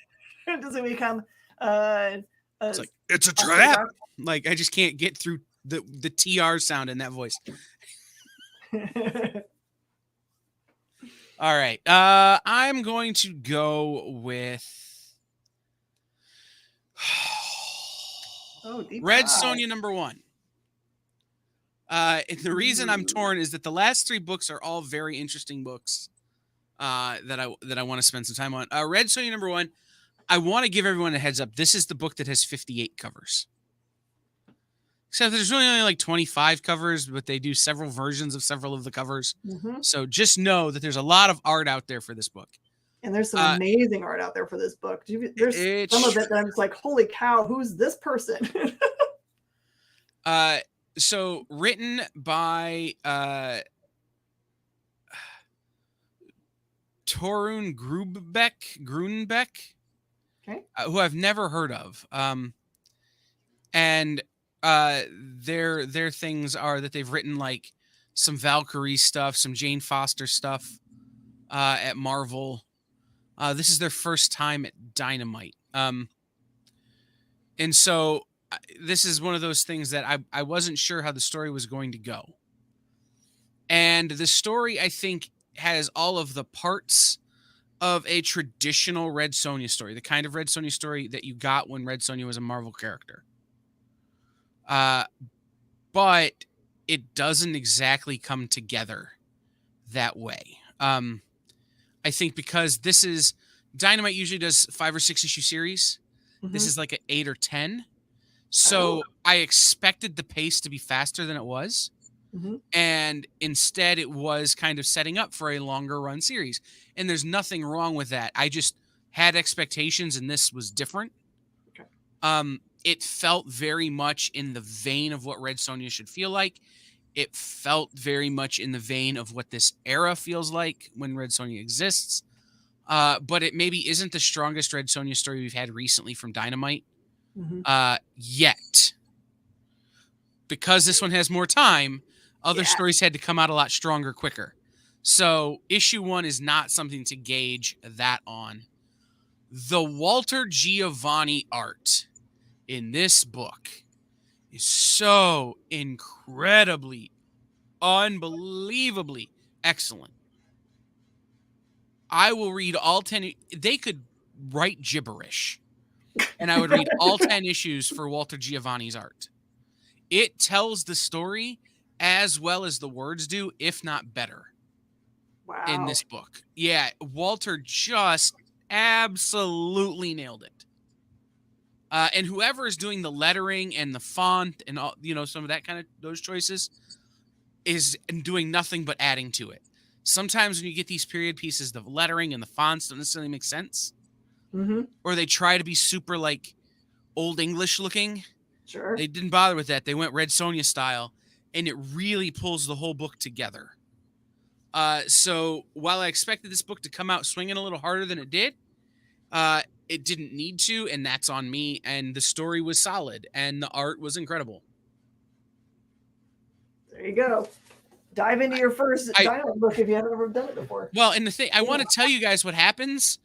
Does it become it's like, it's a trap. Like, I just can't get through the TR sound in that voice. All right. I'm going to go with Red Sonja #1. And the reason I'm torn is that the last 3 books are all very interesting books that I want to spend some time on. Red Sonja #1. I want to give everyone a heads up. This is the book that has 58 covers. Except there's really only like 25 covers, but they do several versions of several of the covers. So just know that there's a lot of art out there for this book. And there's some amazing art out there for this book. There's some of it that I'm just like, holy cow, who's this person? So written by Torunn Grunbeck, okay, who I've never heard of. And their things are that they've written like some Valkyrie stuff, some Jane Foster stuff at Marvel. This is their first time at Dynamite. And so this is one of those things that I wasn't sure how the story was going to go. And the story, I think, has all of the parts of a traditional Red Sonja story, the kind of Red Sonja story that you got when Red Sonja was a Marvel character. But it doesn't exactly come together that way. I think because this is Dynamite usually does 5 or 6 issue series. This is like an 8 or 10. So I expected the pace to be faster than it was. And instead it was kind of setting up for a longer run series. And there's nothing wrong with that. I just had expectations and this was different. Okay. It felt very much in the vein of what Red Sonja should feel like. It felt very much in the vein of what this era feels like when Red Sonja exists. But it maybe isn't the strongest Red Sonja story we've had recently from Dynamite yet. Because this one has more time, other stories had to come out a lot stronger quicker. So issue 1 is not something to gauge that on. The Walter Giovanni art in this book is so incredibly, unbelievably excellent. I will read all 10. They could write gibberish, and I would read all 10 issues for Walter Giovanni's art. It tells the story as well as the words do, if not better. Wow. In this book. Yeah, Walter just absolutely nailed it. And whoever is doing the lettering and the font and all, some of that kind of those choices is doing nothing but adding to it. Sometimes when you get these period pieces, the lettering and the fonts don't necessarily make sense. Or they try to be super like old English looking. Sure. They didn't bother with that. They went Red Sonja style, and it really pulls the whole book together. So while I expected this book to come out swinging a little harder than it did, It didn't need to, and that's on me. And the story was solid, and the art was incredible. There you go. Dive into your first I- Dynamite book if you haven't ever done it before. Well, and the thing, I want to tell you guys what happens,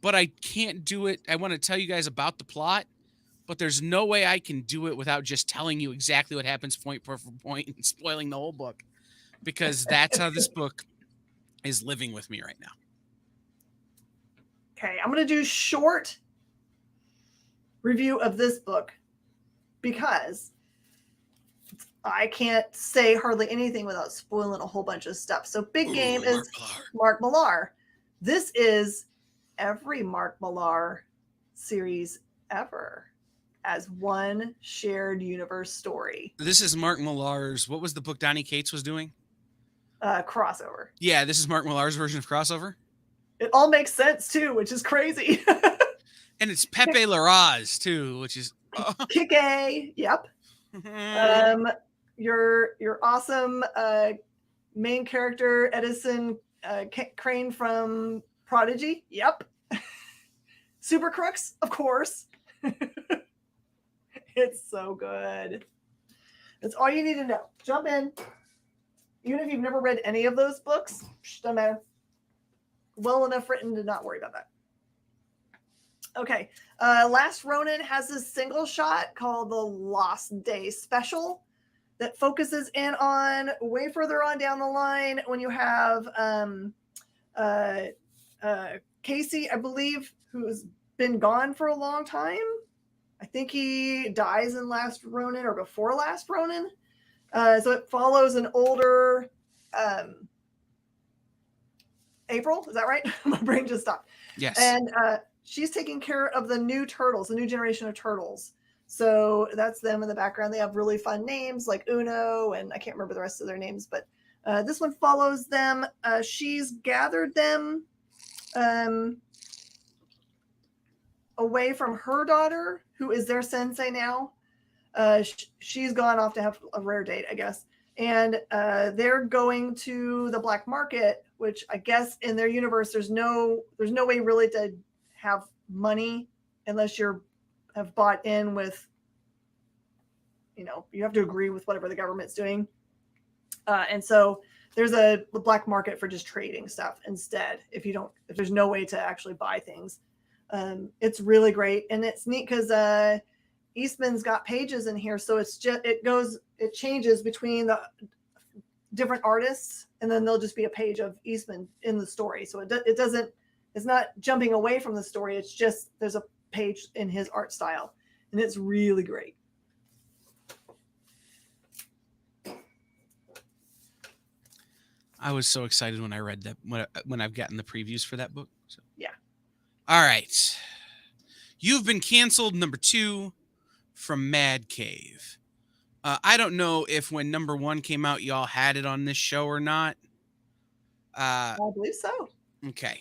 but I can't do it. I want to tell you guys about the plot, but there's no way I can do it without just telling you exactly what happens point for point and spoiling the whole book, because that's how this book is living with me right now. Okay, I'm going to do short review of this book because I can't say hardly anything without spoiling a whole bunch of stuff. So Big Game is Mark Millar. This is every Mark Millar series ever as one shared universe story. This is Mark Millar's, what was the book Donny Cates was doing? Crossover. Yeah, this is Mark Millar's version of Crossover. It all makes sense too, which is crazy. And it's Pepe Larraz too, which is Kick-A. Yep. Your awesome main character Edison Crane from Prodigy. Yep. Super Crooks, of course. It's so good. That's all you need to know. Jump in. Even if you've never read any of those books, doesn't matter. Well enough written to not worry about that. Okay. Last Ronin has this single shot called the Lost Day Special that focuses in on way further on down the line when you have Casey, I believe, who's been gone for a long time. I think he dies in Last Ronin or before Last Ronin. So it follows an older April. Is that right? My brain just stopped. yes. And she's taking care of the new turtles, the new generation of turtles. So that's them in the background. They have really fun names like Uno, and I can't remember the rest of their names, but this one follows them. She's gathered them away from her daughter, who is their sensei now. She's gone off to have a rare date, I guess. And they're going to the black market, which I guess in their universe, there's no way really to have money unless have bought in with, you have to agree with whatever the government's doing. And so there's a black market for just trading stuff instead. If there's no way to actually buy things. It's really great. And it's neat because Eastman's got pages in here. So it changes between the different artists, and then there'll just be a page of Eastman in the story. So it's not jumping away from the story. It's just, there's a page in his art style, and it's really great. I was so excited when I read that, when I've gotten the previews for that book. So. Yeah. All right. You've Been Canceled, number 2 from Mad Cave. I don't know if when number 1 came out, y'all had it on this show or not. I believe so. Okay.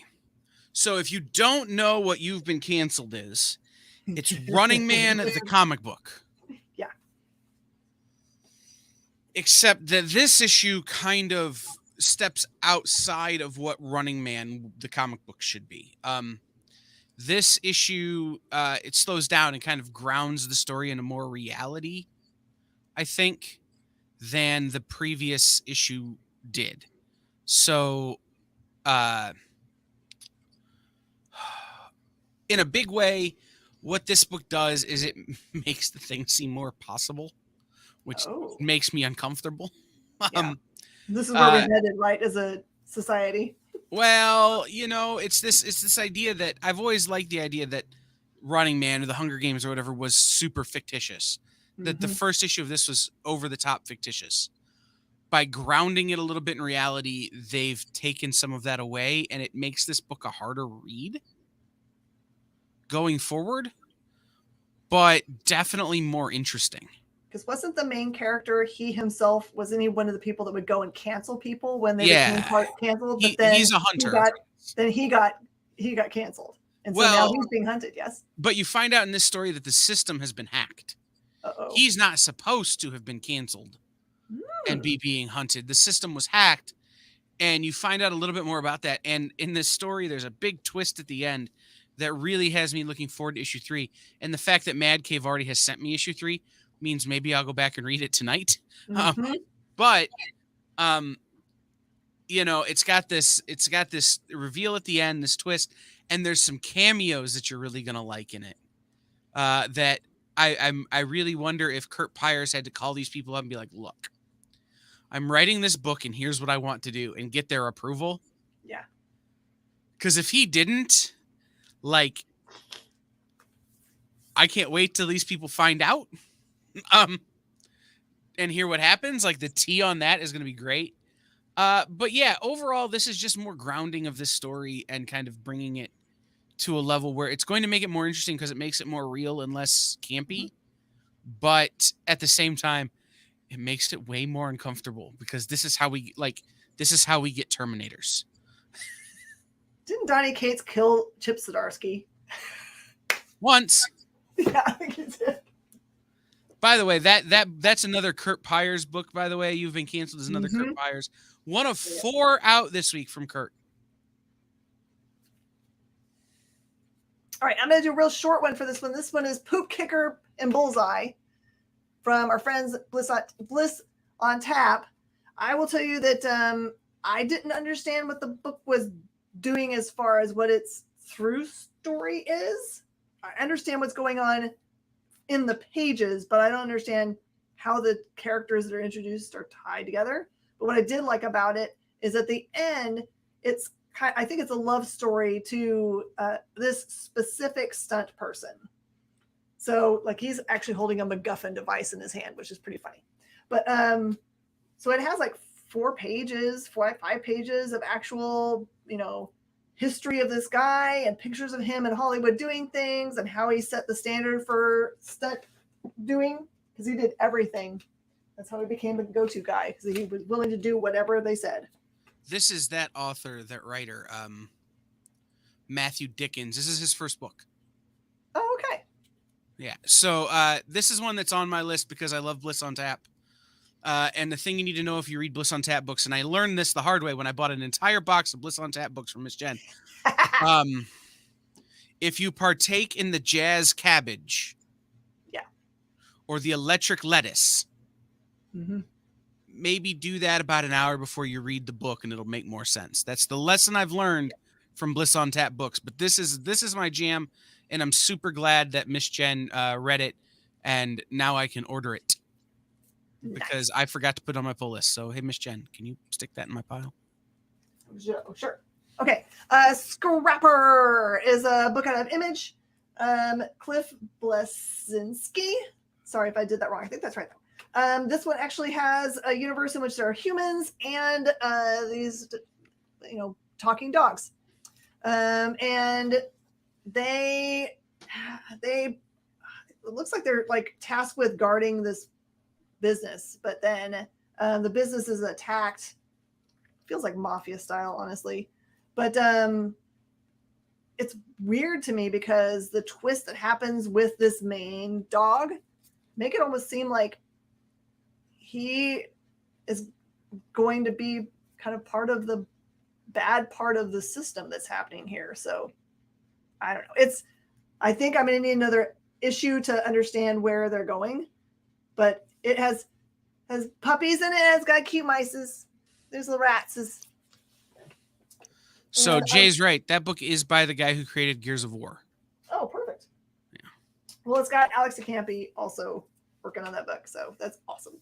So if you don't know what You've Been Canceled is, it's Running Man, the comic book. Yeah. Except that this issue kind of steps outside of what Running Man, the comic book, should be. This issue, it slows down and kind of grounds the story in a more reality, I think, than the previous issue did. So, in a big way, what this book does is it makes the thing seem more possible, which makes me uncomfortable. Yeah. This is where we're headed, right, as a society. Well, it's this idea that I've always liked the idea that Running Man or the Hunger Games or whatever was super fictitious. Mm-hmm. That the first issue of this was over the top fictitious. By grounding it a little bit in reality, they've taken some of that away, and it makes this book a harder read going forward, but definitely more interesting. Because wasn't the main character, wasn't he one of the people that would go and cancel people when they became canceled? But then he's a hunter. He got canceled. And so now he's being hunted, yes? But you find out in this story that the system has been hacked. Uh-oh. He's not supposed to have been canceled and be being hunted. The system was hacked, and you find out a little bit more about that. And in this story, there's a big twist at the end that really has me looking forward to issue 3. And the fact that Mad Cave already has sent me issue 3 means maybe I'll go back and read it tonight. Mhm. But you know, it's got this reveal at the end, this twist, and there's some cameos that you're really gonna like in it. That I really wonder if Kurt Pyers had to call these people up and be like, look, I'm writing this book and here's what I want to do, and get their approval. Yeah. Because if he didn't, like, I can't wait till these people find out. And hear what happens. Like, the tea on that is gonna be great. But yeah, overall, this is just more grounding of this story and kind of bringing it to a level where it's going to make it more interesting because it makes it more real and less campy. But at the same time, it makes it way more uncomfortable because this is how we get Terminators. Didn't Donnie Cates kill Chip Zdarsky? Once. Yeah, I think he did. By the way, that's another Kurt Pyers book, by the way. You've Been Canceled is another Kurt Pyers. One of 4 out this week from Kurt. All right, I'm going to do a real short one for this one. This one is Poop Kicker and Bullseye from our friends Bliss on Tap. I will tell you that I didn't understand what the book was doing as far as what its through story is. I understand what's going on in the pages, but I don't understand how the characters that are introduced are tied together. But what I did like about it is at the end, I think it's a love story to this specific stunt person. So like he's actually holding a MacGuffin device in his hand, which is pretty funny. But so it has like 5 pages of actual, history of this guy and pictures of him in Hollywood doing things and how he set the standard for stunt doing, because he did everything. That's how he became a go-to guy, because he was willing to do whatever they said. This is that author, that writer, Matthew Dickens. This is his first book. Oh, okay. Yeah. So this is one that's on my list because I love Bliss on Tap. And the thing you need to know if you read Bliss on Tap books, and I learned this the hard way when I bought an entire box of Bliss on Tap books from Miss Jen. If you partake in the jazz cabbage, or the electric lettuce, maybe do that about an hour before you read the book, and it'll make more sense. That's the lesson I've learned from Bliss on Tap books. But this is my jam, and I'm super glad that Miss Jen read it, and now I can order it. Because I forgot to put it on my pull list. So, hey, Miss Jen, can you stick that in my pile? Sure. Okay. Scrapper is a book out of Image. Cliff Blesinski. Sorry if I did that wrong. I think that's right, though. This one actually has a universe in which there are humans and these, talking dogs. And they it looks like they're like tasked with guarding this business, but then the business is attacked. Feels like mafia style, honestly, but it's weird to me because the twist that happens with this main dog make it almost seem like he is going to be kind of part of the bad part of the system that's happening here. So I don't know. I think I'm going to need another issue to understand where they're going, but it has puppies in it. It's got cute mices. There's little rats. So Jay's right. That book is by the guy who created Gears of War. Oh, perfect. Yeah. Well, it's got Alex Acampi also working on that book, so that's awesome.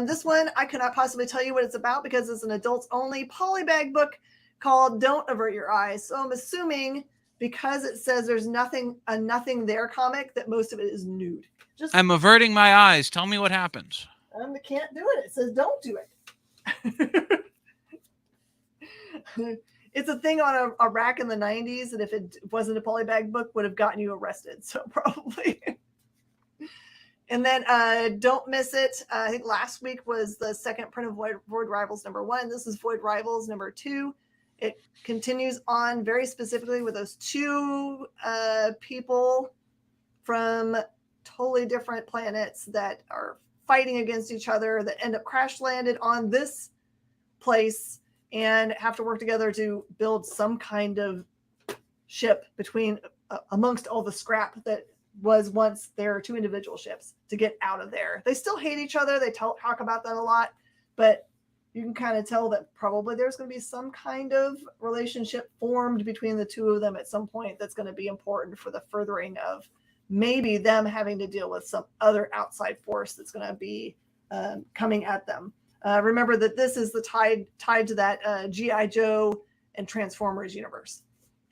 This one, I could not possibly tell you what it's about because it's an adults-only polybag book called Don't Avert Your Eyes. So I'm assuming because it says there's nothing there comic that most of it is nude. I'm averting my eyes. Tell me what happens. I can't do it. It says don't do it. It's a thing on a rack in the 90s, and if it wasn't a polybag book, would have gotten you arrested. So probably. And then Don't Miss It. I think last week was the second print of Void Rivals #1. This is Void Rivals #2. It continues on very specifically with those 2 people from totally different planets that are fighting against each other that end up crash landed on this place and have to work together to build some kind of ship between amongst all the scrap that was once their two individual ships to get out of there. They still hate each other. They talk about that a lot, but you can kind of tell that probably there's going to be some kind of relationship formed between the two of them at some point that's going to be important for the furthering of maybe them having to deal with some other outside force that's going to be coming at them. Remember that this is the tied to that G.I. Joe and Transformers universe.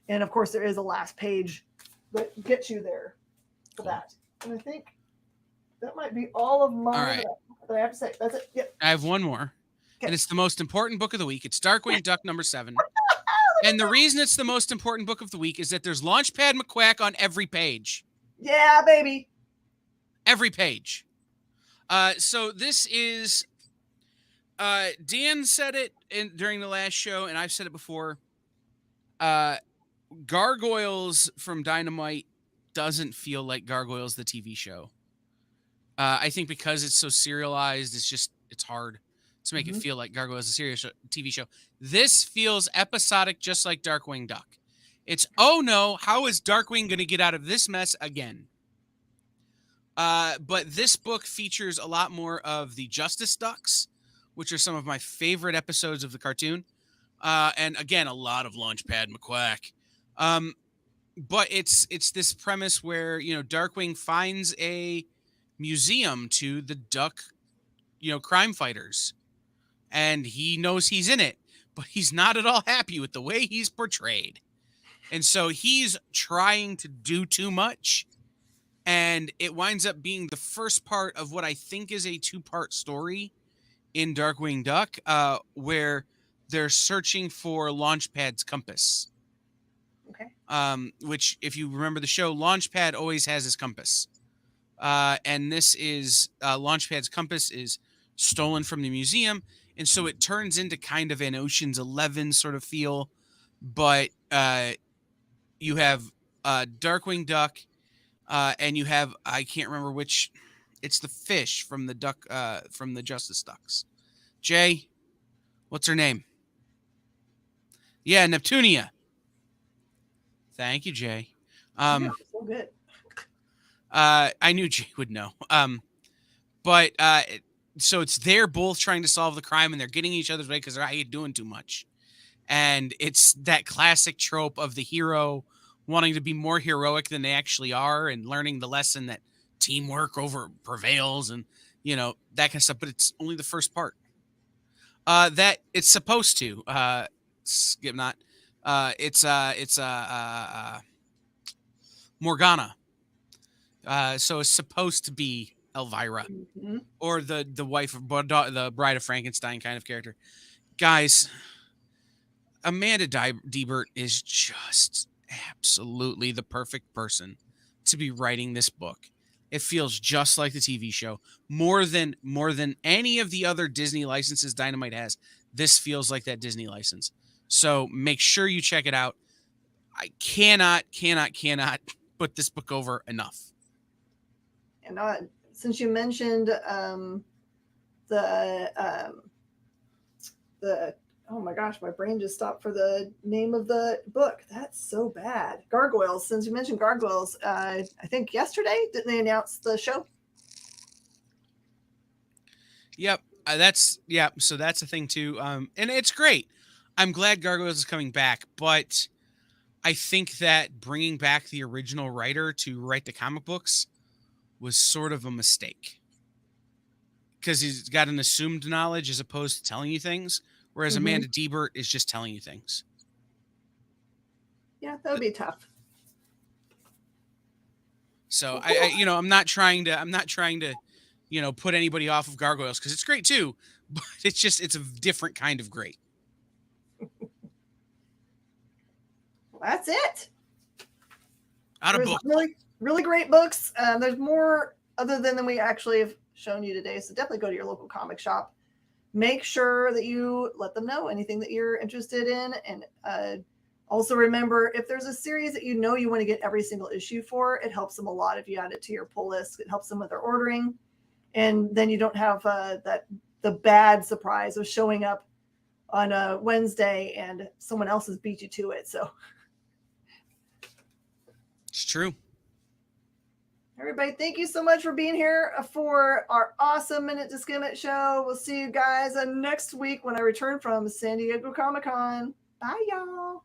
And of course, there is a last page that gets you there for that. And I think that might be all of mine that I have to say. That's it. Yep. I have one more. Okay. And it's the most important book of the week. It's Darkwing Duck number 7. And the reason it's the most important book of the week is that there's Launchpad McQuack on every page. Yeah, baby. Every page. So this is, Dan said it during the last show, and I've said it before. Gargoyles from Dynamite doesn't feel like Gargoyles, the TV show. I think because it's so serialized, it's hard to make it feel like Gargoyles, a serious TV show. This feels episodic, just like Darkwing Duck. It's, oh no, how is Darkwing going to get out of this mess again? But this book features a lot more of the Justice Ducks, which are some of my favorite episodes of the cartoon. And again, a lot of Launchpad McQuack. But it's this premise where, Darkwing finds a museum to the duck, crime fighters. And he knows he's in it, but he's not at all happy with the way he's portrayed. And so he's trying to do too much. And it winds up being the first part of what I think is a 2-part story in Darkwing Duck, where they're searching for Launchpad's compass. Okay. Which, if you remember the show, Launchpad always has his compass. And this is Launchpad's compass is stolen from the museum. And so it turns into kind of an Ocean's 11 sort of feel. But you have Darkwing Duck, and you have, I can't remember which, it's the fish from the duck, from the Justice Ducks. Jay, what's her name? Yeah, Neptunia. Thank you, Jay. Yeah, so good. I knew Jay would know. But so it's they're both trying to solve the crime, and they're getting each other's way because they're doing too much. And it's that classic trope of the hero wanting to be more heroic than they actually are, and learning the lesson that teamwork over prevails, and that kind of stuff. But it's only the first part. That it's supposed to. Skip not. It's Morgana. So it's supposed to be Elvira, or the wife of the Bride of Frankenstein kind of character. Guys, Amanda Diebert is just absolutely the perfect person to be writing this book. It feels just like the TV show. More than any of the other Disney licenses Dynamite has, this feels like that Disney license. So make sure you check it out. I cannot put this book over enough. And since you mentioned the oh my gosh, my brain just stopped for the name of the book. That's so bad. Gargoyles. Since you mentioned Gargoyles, I think yesterday, didn't they announce the show? Yep. So that's a thing too. And it's great. I'm glad Gargoyles is coming back, but I think that bringing back the original writer to write the comic books was sort of a mistake, because he's got an assumed knowledge as opposed to telling you things, whereas Amanda Diebert is just telling you things. Yeah, that would be tough. So I'm not trying to, put anybody off of Gargoyles, because it's great too, but it's a different kind of great. Well, that's it. Out of book. Really, really great books. There's more other than we actually have shown you today. So definitely go to your local comic shop. Make sure that you let them know anything that you're interested in. And also remember, if there's a series that you want to get every single issue for, it helps them a lot if you add it to your pull list. It helps them with their ordering. And then you don't have the bad surprise of showing up on a Wednesday and someone else has beat you to it. So It's true. Everybody, thank you so much for being here for our awesome Minute to Skim It show. We'll see you guys next week when I return from San Diego Comic-Con. Bye, y'all.